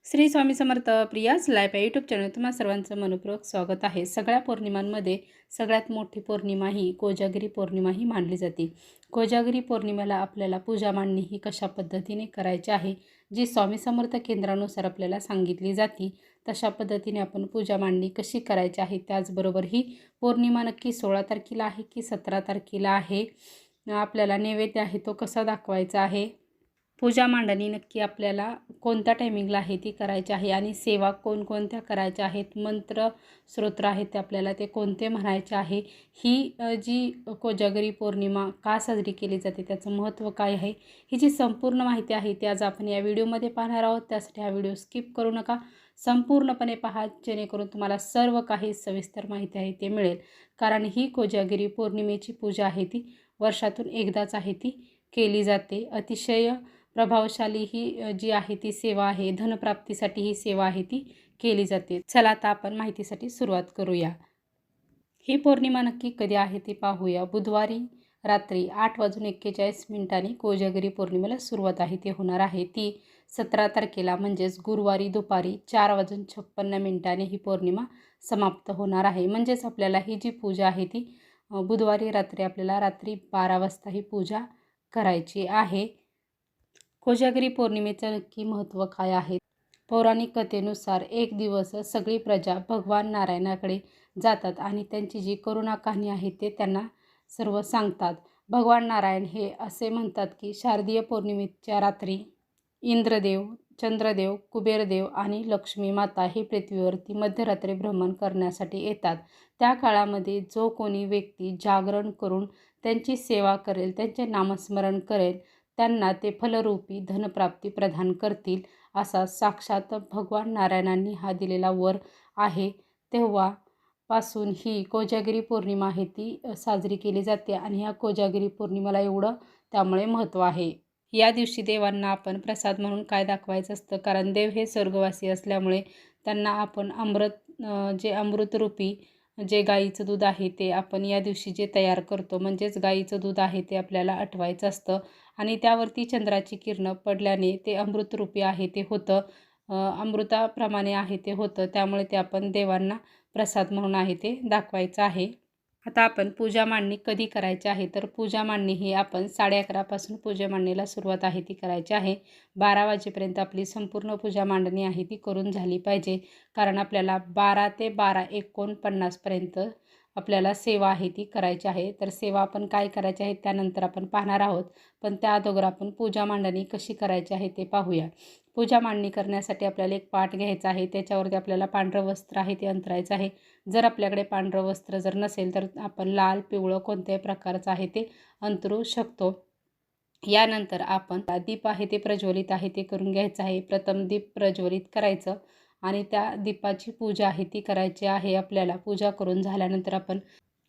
Shri Swami Samarth Priya's life या YouTube channel तुम्हा सर्वांचं मनपूर्वक स्वागत आहे। सगळ्या पौर्णिमांमध्ये सगळ्यात मोठी पौर्णिमा ही कोजागिरी पौर्णिमा ही मानली जाते। कोजागिरी पौर्णिमेला आपल्याला पूजा मांडणी ही कशा पद्धतीने करायची आहे, जी स्वामी समर्थ केंद्रानुसार आपल्याला सांगितली जाते, तशा पद्धतीने आपण पूजा मांडणी कशी करायची आहे। त्याचबरोबर ही पौर्णिमा नक्की 16 तारखेला आहे की 17 तारखेला आहे, आपल्याला नैवेद्य आहे तो कसा दाखवायचा आहे, पूजा मांडणी नक्की आपल्याला कोणत्या टायमिंगला आहे ती करायची आहे आणि सेवा कोणकोणत्या करायच्या आहेत, मंत्र स्तोत्र आहेत ते आपल्याला ते कोणते म्हणायचे आहे, ही जी कोजागिरी पौर्णिमा का साजरी केली जाते, त्याचं महत्त्व काय आहे, ही जी संपूर्ण माहिती आहे ती आज आपण या व्हिडिओमध्ये पाहणार आहोत। त्यासाठी हा व्हिडिओ स्किप करू नका, संपूर्णपणे पहा, जेणेकरून तुम्हाला सर्व काही सविस्तर माहिती आहे ते मिळेल। कारण ही कोजागिरी पौर्णिमेची पूजा आहे ती वर्षातून एकदाच आहे ती केली जाते। अतिशय प्रभावशाली ही जी आहे ती सेवा आहे, धनप्राप्तीसाठी ही सेवा आहे ती केली जाते। चला आता आपण माहितीसाठी सुरुवात करूया। ही पौर्णिमा नक्की कधी आहे ती पाहूया। बुधवारी रात्री 8:41 कोजागिरी पौर्णिमेला सुरुवात आहे ती होणार आहे। ती 17 तारखेला म्हणजेच गुरुवारी दुपारी 4:56 ही पौर्णिमा समाप्त होणार आहे। म्हणजेच आपल्याला ही जी पूजा आहे ती बुधवारी रात्री आपल्याला रात्री 12 वाजता ही पूजा करायची आहे। कोजागिरी पौर्णिमेचं नक्की महत्त्व काय आहे? पौराणिक कथेनुसार एक दिवस सगळी प्रजा भगवान नारायणाकडे जातात आणि त्यांची जी करुणा कहाणी आहे ते त्यांना सर्व सांगतात। भगवान नारायण हे असे म्हणतात की शारदीय पौर्णिमेच्या रात्री इंद्रदेव, चंद्रदेव, कुबेरदेव आणि लक्ष्मी माता हे पृथ्वीवरती मध्यरात्री भ्रमण करण्यासाठी येतात। त्या काळामध्ये जो कोणी व्यक्ती जागरण करून त्यांची सेवा करेल, त्यांचे नामस्मरण करेल, त्यांना ते फलरूपी धनप्राप्ती प्रदान करतील, असा साक्षात भगवान नारायणांनी हा दिलेला वर आहे। तेव्हापासून ही कोजागिरी पौर्णिमा आहे ती साजरी केली जाते आणि ह्या कोजागिरी पौर्णिमेला एवढं त्यामुळे महत्त्व आहे। या दिवशी देवांना आपण प्रसाद म्हणून काय दाखवायचं असतं, कारण देव हे स्वर्गवासी असल्यामुळे त्यांना आपण जे अमृतरूपी जे गाईचं दूध आहे ते आपण या दिवशी जे तयार करतो, म्हणजेच गाईचं दूध आहे ते आपल्याला आठवायचं असतं आणि त्यावरती चंद्राची किरणं पडल्याने ते अमृतरूपी आहे ते होतं, अमृताप्रमाणे आहे ते होतं। त्यामुळे ते आपण देवांना प्रसाद म्हणून आहे ते दाखवायचं आहे। आता आपण पूजा मांडणी कधी करायची आहे, तर पूजा मांडणी ही आपण 11:30 पासून पूजा मांडणीला सुरुवात आहे ती करायची आहे। 12 वाजेपर्यंत आपली संपूर्ण पूजा मांडणी आहे ती करून झाली पाहिजे, कारण आपल्याला 12 ते 12:49 पर्यंत आपल्याला सेवा आहे ती करायची आहे। तर सेवा आपण काय करायची आहे त्यानंतर आपण पाहणार आहोत, पण त्या अगोदर आपण पूजा मांडणी कशी करायची आहे ते पाहूया। पूजा मांडणी करण्यासाठी आपल्याला एक पाट घ्यायचा आहे, त्याच्यावरती आपल्याला पांढरं वस्त्र आहे ते अंथरायचं आहे। जर आपल्याकडे पांढरं वस्त्र जर नसेल तर आपण लाल, पिवळं कोणत्याही प्रकारचं आहे ते अंथरू शकतो। यानंतर आपण दीप आहे ते प्रज्वलित आहे ते करून घ्यायचं आहे। प्रथम दीप प्रज्वलित करायचं आणि त्या दीपाची पूजा आहे ती करायची आहे। आपल्याला पूजा करून झाल्यानंतर आपण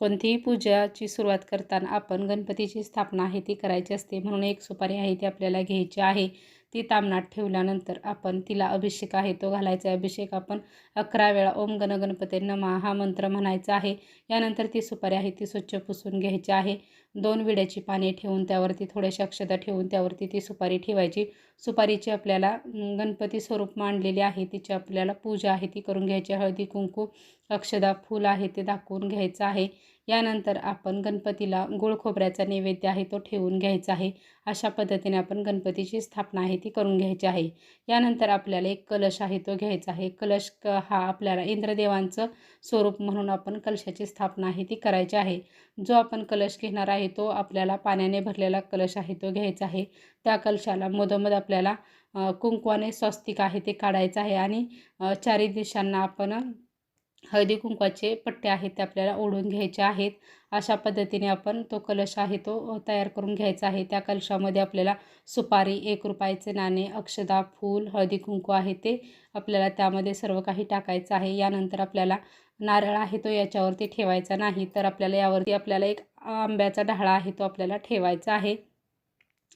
कोणतीही पूजाची सुरुवात करताना आपण गणपतीची स्थापना आहे ती करायची असते, म्हणून एक सुपारी आहे ती आपल्याला घ्यायची आहे। ती तामणात ठेवल्यानंतर आपण तिला अभिषेक आहे तो घालायचा आहे। अभिषेक आपण 11 वेळा ओम गण गणपते नमः हा मंत्र म्हणायचा आहे। यानंतर ती सुपारी आहे ती स्वच्छ पुसून घ्यायची आहे। 2 विड्याची पाने ठेवून त्यावरती थोड्याशा अक्षता ठेवून त्यावरती ती सुपारी ठेवायची। सुपारीची आपल्याला गणपती स्वरूप मांडलेली आहे तिची आपल्याला पूजा आहे ती करून घ्यायची। हळदी कुंकू अक्षदा फूल आहे ते दाखवून घ्यायचं आहे। यानंतर आपण गणपतीला गुळ खोबऱ्याचा नैवेद्य आहे तो ठेवून घ्यायचा आहे। अशा पद्धतीने आपण गणपतीची स्थापना आहे ती करून घ्यायची आहे। यानंतर आपल्याला एक कलश आहे तो घ्यायचा आहे। कलश हा आपल्याला इंद्रदेवांचं स्वरूप म्हणून आपण कलशाची स्थापना आहे ती करायची आहे। जो आपण कलश घेणार आहे तो आपल्याला पाण्याने भरलेला कलश आहे तो घ्यायचा आहे। त्या कलशाला मधोमध आपल्याला कुंकवाने स्वस्तिक आहे ते काढायचं आहे आणि चारी दिशांना आपण हळदी कुंकवाचे पट्टे आहेत ते आपल्याला ओढून घ्यायचे आहेत। अशा पद्धतीने आपण तो कलश आहे तो तयार करून घ्यायचा आहे। त्या कलशामध्ये आपल्याला सुपारी, 1 रुपयाचे नाणे, अक्षदा, फूल, हळदी कुंकू आहे ते आपल्याला त्यामध्ये सर्व काही टाकायचं आहे। यानंतर आपल्याला नारळ आहे तो याच्यावरती ठेवायचा नाही, तर आपल्याला यावरती आपल्याला एक आंब्याचा डहाळा आहे तो आपल्याला ठेवायचा आहे।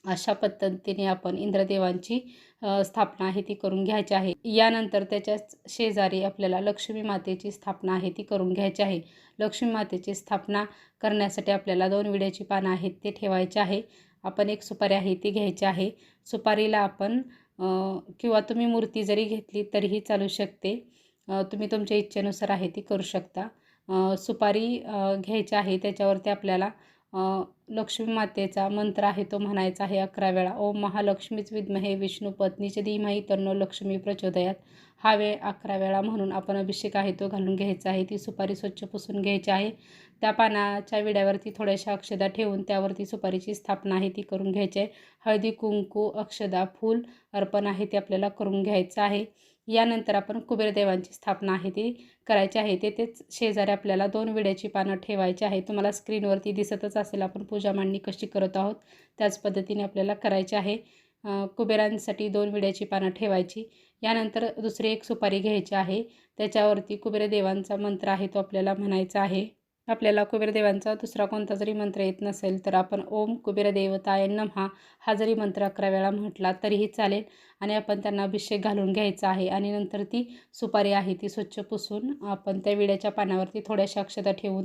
अशा पद्धतीने आपण इंद्रदेवांची स्थापना आहे ती करून घ्यायची आहे। यानंतर त्याच्याच शेजारी आपल्याला लक्ष्मी मातेची स्थापना आहे ती करून घ्यायची आहे। लक्ष्मी मातेची स्थापना करण्यासाठी आपल्याला 2 विड्याची पानं आहेत ते ठेवायचे आहे। आपण एक सुपारी आहे ती घ्यायची आहे। सुपारीला आपण किंवा तुम्ही मूर्ती जरी घेतली तरीही चालू शकते. तुम्ही तुमच्या इच्छेनुसार आहे ती करू शकता. सुपारी घ्यायची आहे, त्याच्यावरती आपल्याला लक्ष्मी मातेचा मंत्र आहे तो म्हणायचा आहे 11 वेळा. ओम महालक्ष्मीच विद्महे विष्णू पत्नीचे धीमहि तन्नो लक्ष्मी प्रचोदयात. हा वेळ 11 वेळा म्हणून आपण अभिषेक आहे तो घालून घ्यायचा आहे. ती सुपारी स्वच्छ पुसून घ्यायची आहे. त्या पानाच्या विड्यावरती थोड्याशा अक्षदा ठेवून त्यावरती सुपारीची स्थापना आहे ती करून घ्यायची आहे. हळदी, कुंकू, अक्षदा, फूल अर्पण आहे ते आपल्याला करून घ्यायचं आहे. यानंतर आपण कुबेरदेवांची स्थापना आहे ती करायची आहे. तेच शेजारी आपल्याला 2 विड्याची पानं ठेवायची आहे. तुम्हाला स्क्रीनवरती दिसतच असेल आपण पूजा मांडणी कशी करत आहोत त्याच पद्धतीने आपल्याला करायची आहे. कुबेरांसाठी 2 विड्याची पानं ठेवायची. यानंतर दुसरी एक सुपारी घ्यायची आहे. त्याच्यावरती कुबेरदेवांचा मंत्र आहे तो आपल्याला म्हणायचा आहे. आपल्याला कुबेरदेवांचा दुसरा कोणता जरी मंत्र येत नसेल तर आपण ओम कुबेरदेवताय नमः हा जरी मंत्र 11 वेळा म्हटला तरीही चालेल. आणि आपण त्यांना अभिषेक घालून घ्यायचा आहे. आणि नंतर ती सुपारी आहे ती स्वच्छ पुसून आपण त्या विड्याच्या पानावरती थोड्याशा अक्षता ठेवून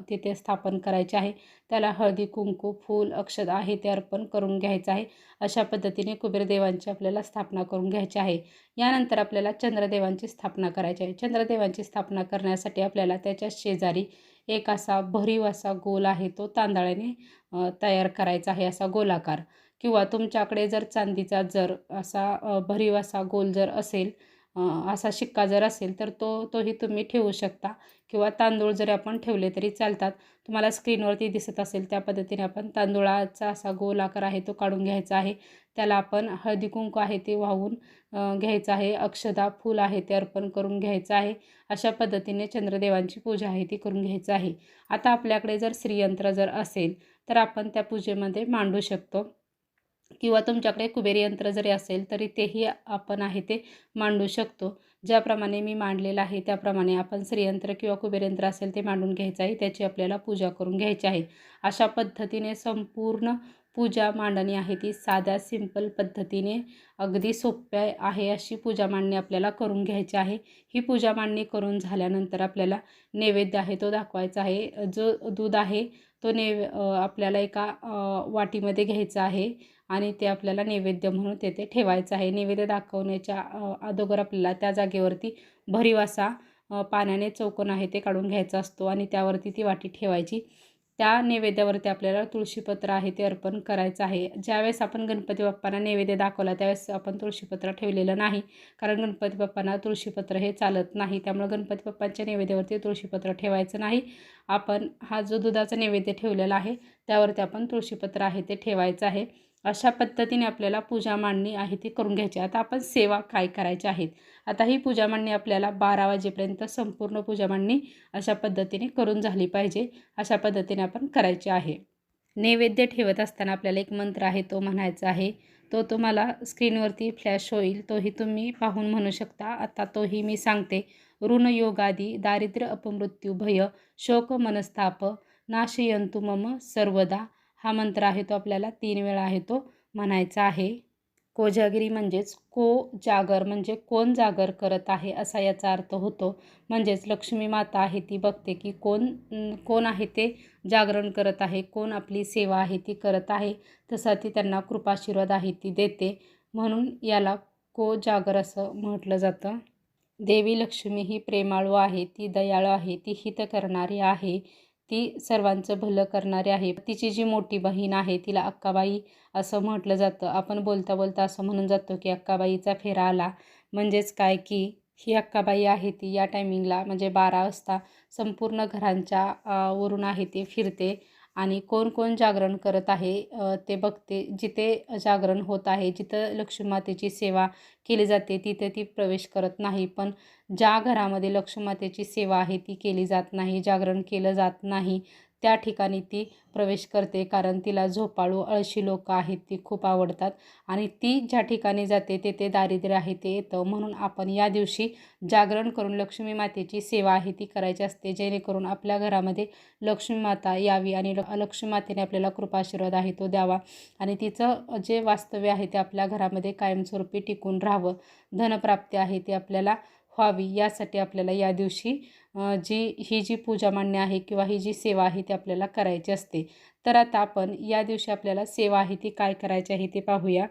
तिथे स्थापन करायचे आहे. त्याला हळदी, कुंकू, फूल, अक्षता आहे ते अर्पण करून घ्यायचं आहे. अशा पद्धतीने कुबेरदेवांची आपल्याला स्थापना करून घ्यायची आहे. यानंतर आपल्याला चंद्रदेवांची स्थापना करायची आहे. चंद्रदेवांची स्थापना करण्यासाठी आपल्याला त्याच्या शेजारी एक असा भरीव असा गोल आहे तो तांदळाने तयार करायचा आहे, असा गोलाकार. किंवा तुमच्याकडे जर चांदीचा जर असा भरीव असा गोल जर असेल, असा शिक्का जर असेल तर तोही तुम्ही ठेवू शकता. किंवा तांदूळ जरी आपण ठेवले तरी चालतात. तुम्हाला स्क्रीनवरती दिसत असेल त्या पद्धतीने आपण तांदूळाचा असा गोल आकार आहे तो काढून घ्यायचा आहे. त्याला आपण हळदी कुंकू आहे ते वाहून घ्यायचं आहे. अक्षदा, फूल आहे ते अर्पण करून घ्यायचं आहे. अशा पद्धतीने चंद्रदेवांची पूजा आहे ती करून घ्यायचं आहे. आता आपल्याकडे जर श्रीयंत्र जर असेल तर आपण त्या पूजेमध्ये मांडू शकतो. किंवा तुमच्याकडे कुबेर यंत्र जरी असेल तरी तेही आपण आहे ते मांडू शकतो. ज्याप्रमाणे मी मांडलेलं आहे त्याप्रमाणे आपण श्रीयंत्र किंवा कुबेर यंत्र असेल ते मांडून घ्यायचं आहे. त्याची आपल्याला पूजा करून घ्यायची आहे. अशा पद्धतीने संपूर्ण पूजा मांडणी आहे ती साध्या सिंपल पद्धतीने अगदी सोप्या आहे अशी पूजा मांडणी आपल्याला करून घ्यायची आहे. ही पूजा मांडणी करून झाल्यानंतर आपल्याला नैवेद्य आहे तो दाखवायचा आहे. जो दूध आहे तो आपल्याला एका वाटीमध्ये घ्यायचा आहे आणि ते आपल्याला नैवेद्य म्हणून तेथे ठेवायचं आहे. नैवेद्य दाखवण्याच्या अगोदर आपल्याला त्या जागेवरती भरीव असा पाण्याने चौकोन आहे ते काढून घ्यायचा असतो आणि त्यावरती ती वाटी ठेवायची. त्या नैवेद्यावरती आपल्याला तुळशीपत्र आहे ते अर्पण करायचं आहे. ज्यावेळेस आपण गणपती बाप्पांना नैवेद्य दाखवला त्यावेळेस आपण तुळशीपत्र ठेवलेलं नाही, कारण गणपती बाप्पांना तुळशीपत्र हे चालत नाही. त्यामुळे गणपती बाप्पांच्या नैवेद्यावरती तुळशीपत्र ठेवायचं नाही. आपण हा जो दुधाचा नैवेद्य ठेवलेला आहे त्यावरती आपण तुळशीपत्र आहे ते ठेवायचं आहे. अशा पद्धतीने आपल्याला पूजा मांडणी आहे ती करून घ्यायची. आता आपण सेवा काय करायच्या आहेत. आता ही पूजा मांडणी आपल्याला 12 वाजेपर्यंत संपूर्ण पूजा मांडणी अशा पद्धतीने करून झाली पाहिजे. अशा पद्धतीने आपण करायचे आहे. नैवेद्य ठेवत असताना आपल्याला एक मंत्र आहे तो म्हणायचा आहे. तो तुम्हाला स्क्रीनवरती फ्लॅश होईल, तोही तुम्ही पाहून म्हणू शकता. आता तोही मी सांगते. ऋण योगादी दारिद्र्य अपमृत्यू भय शोक मनस्ताप नाशयंतु मम सर्वदा. हा मंत्र आहे तो आपल्याला 3 वेळा आहे तो म्हणायचा आहे. कोजागिरी म्हणजेच जागर म्हणजे कोण जागर करत आहे असा याचा अर्थ होतो. म्हणजेच लक्ष्मी माता आहे ती बघते की कोण आहे ते जागरण करत आहे, कोण आपली सेवा आहे ती करत आहे, तसा ती त्यांना कृपाशीर्वाद आहे ती देते. म्हणून याला जागर असं म्हटलं जातं. देवी लक्ष्मी ही प्रेमाळू आहे, ती दयाळू आहे, ती हित करणारी आहे, ती सर्वांचं भलं करणारी आहे. तिची जी मोठी बहीण आहे तिला अक्काबाई असं म्हटलं जातं. आपण बोलता बोलता असं म्हणून जातो की अक्काबाईचा फेरा आला. म्हणजेच काय की ही अक्काबाई आहे ती या टायमिंगला म्हणजे 12 वाजता संपूर्ण घरांच्या वरून आहे ते फिरते आणि कोण कोण जागरण करत आहे ते बघते. जिथे जागरण होत आहे, जिथं लक्ष्मी मातेची सेवा केली जाते तिथे ती प्रवेश करत नाही. पण ज्या घरामध्ये लक्ष्मी मातेची सेवा आहे ती केली जात नाही, जागरण केलं जात नाही, त्या ठिकाणी ती प्रवेश करते. कारण तिला झोपाळू आळशी लोक आहेत ती खूप आवडतात आणि ती ज्या ठिकाणी जाते तेथे दारिद्र्य आहे ते येतं. म्हणून आपण या दिवशी जागरण करून लक्ष्मी मातेची सेवा आहे ती करायची असते, जेणेकरून आपल्या घरामध्ये लक्ष्मी माता यावी आणि लक्ष्मी मातेने आपल्याला कृपाशीर्वाद आहे तो द्यावा आणि तिचं जे वास्तव्य आहे ते आपल्या घरामध्ये कायमस्वरूपी टिकून राहावं, धनप्राप्ती आहे ती आपल्याला व्हावी, यासाठी आपल्याला या दिवशी ही जी पूजा मांडणी आहे किंवा ही जी सेवा आहे ती आपल्याला करायची असते. तर आता आपण या दिवशी आपल्याला सेवा आहे ती काय करायची आहे ते पाहूया.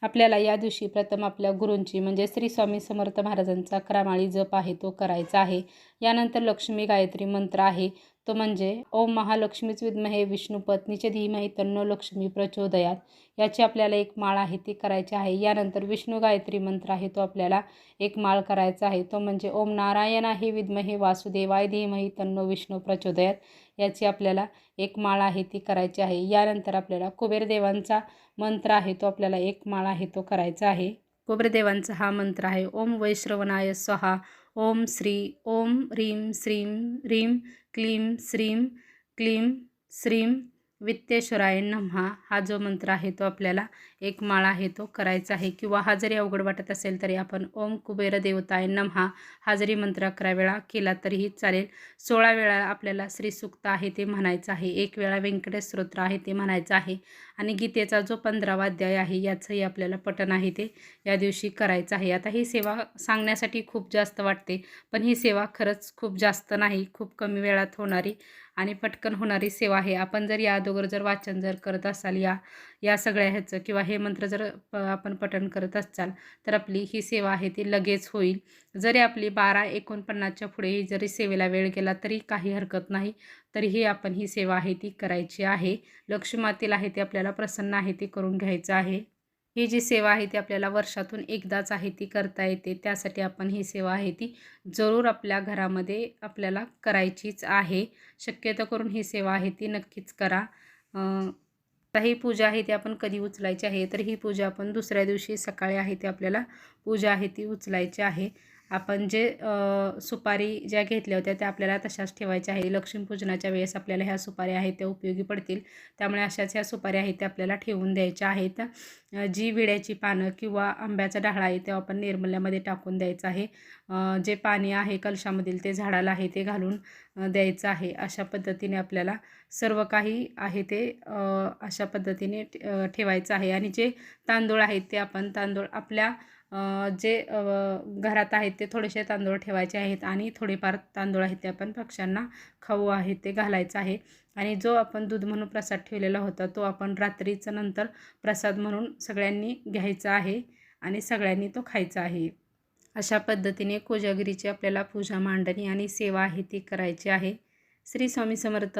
आपल्याला या दिवशी प्रथम आपल्या गुरूंची म्हणजे श्री स्वामी समर्थ महाराजांचा 11 माळी जप आहे तो करायचा आहे. यानंतर लक्ष्मी गायत्री मंत्र आहे तो म्हणजे ओम महालक्ष्मीच विद्महे विष्णुपत्नीचे धीमहि तन्नो लक्ष्मी प्रचोदयात. याची आपल्याला एक माळ आहे ती करायची आहे. यानंतर विष्णू गायत्री मंत्र आहे तो आपल्याला एक माळ करायचा आहे तो म्हणजे ओम नारायणाहि विद्महे वासुदेवाय धीमहि तन्नो विष्णू प्रचोदयात. याची आपल्याला एक माळ आहे ती करायची आहे. यानंतर आपल्याला कुबेरदेवांचा मंत्र आहे तो आपल्याला एक माळ आहे तो करायचा आहे. कुबेरदेवांचा हा मंत्र आहे ओम वैश्रवणाय स्वाहा, ओम श्री ओम ह्रीं श्रीं ह्रीं क्लीं श्रीं क्लीं श्रीं वित्तेश्वराय नमः. हा जो मंत्र आहे तो आपल्याला एक माळ आहे तो करायचा आहे. किंवा हा जरी अवघड वाटत असेल तरी आपण ओम कुबेर देवताय नमः हा जरी मंत्र 11 वेळा केला तरीही चालेल. 16 वेळा आपल्याला श्रीसूक्त आहे ते म्हणायचं आहे. 1 वेळा व्यंकटेश स्तोत्र आहे ते म्हणायचं आहे. आणि गीतेचा जो 15वा अध्याय आहे याचंही आपल्याला पठण आहे ते या दिवशी करायचं आहे. आता ही सेवा सांगण्यासाठी खूप जास्त वाटते, पण ही सेवा खरंच खूप जास्त नाही, खूप कमी वेळात होणारी आणि पटकन होणारी सेवा आहे. आपण जर या अगोदर जर वाचन जर करत असाल या सगळ्या ह्याचं किंवा हे मंत्र जर आपण पठण करत असाल तर आपली ही सेवा आहे ती लगेच होईल. जरी आपली 12:49च्या पुढेही जरी सेवेला वेळ गेला तरी काही हरकत नाही. तरीही आपण ही सेवा आहे ती करायची आहे. लक्ष्मी मातेला आहे ते आपल्याला प्रसन्न आहे ते करून घ्यायचं आहे. ही जी सेवा आहे ती आपल्याला वर्षातून एकदाच आहे ती करता येते. त्यासाठी आपण ही सेवा आहे ती जरूर आपल्या घरामध्ये आपल्याला करायचीच आहे. शक्यतो करून ही सेवा आहे ती नक्कीच करा. आता ही पूजा आहे ती आपण कधी उचलायची आहे तर ही पूजा आपण दुसऱ्या दिवशी सकाळी आहे ती आपल्याला पूजा आहे ती उचलायची आहे. आपण जे सुपारी ज्या घेतल्या होत्या त्या आपल्याला तशाच ठेवायच्या आहे. लक्ष्मीपूजनाच्या वेळेस आपल्याला ह्या सुपाऱ्या आहेत त्या उपयोगी पडतील. त्यामुळे अशाच ह्या सुपाऱ्या आहेत त्या आपल्याला ठेवून द्यायच्या आहेत. जी विड्याची पानं किंवा आंब्याचा डहाळा आहे ते आपण निर्मल्यामध्ये टाकून द्यायचं आहे. जे पाणी आहे कलशामधील ते झाडाला आहे ते घालून द्यायचं आहे. अशा पद्धतीने आपल्याला सर्व काही आहे ते अशा पद्धतीने ठेवायचं आहे. आणि जे तांदूळ आहेत ते आपण तांदूळ आपल्या जे घरात आहेत ते थोडेसे तांदूळ ठेवायचे आहेत आणि थोडेफार तांदूळ आहेत ते आपण पक्ष्यांना खाऊ आहे ते घालायचं आहे. आणि जो आपण दूध म्हणून प्रसाद ठेवलेला होता तो आपण रात्रीचं नंतर प्रसाद म्हणून सगळ्यांनी घ्यायचा आहे आणि सगळ्यांनी तो खायचा आहे. अशा पद्धतीने कोजागिरीची आपल्याला पूजा मांडणी आणि सेवा आहे ती करायची आहे. श्री स्वामी समर्थ.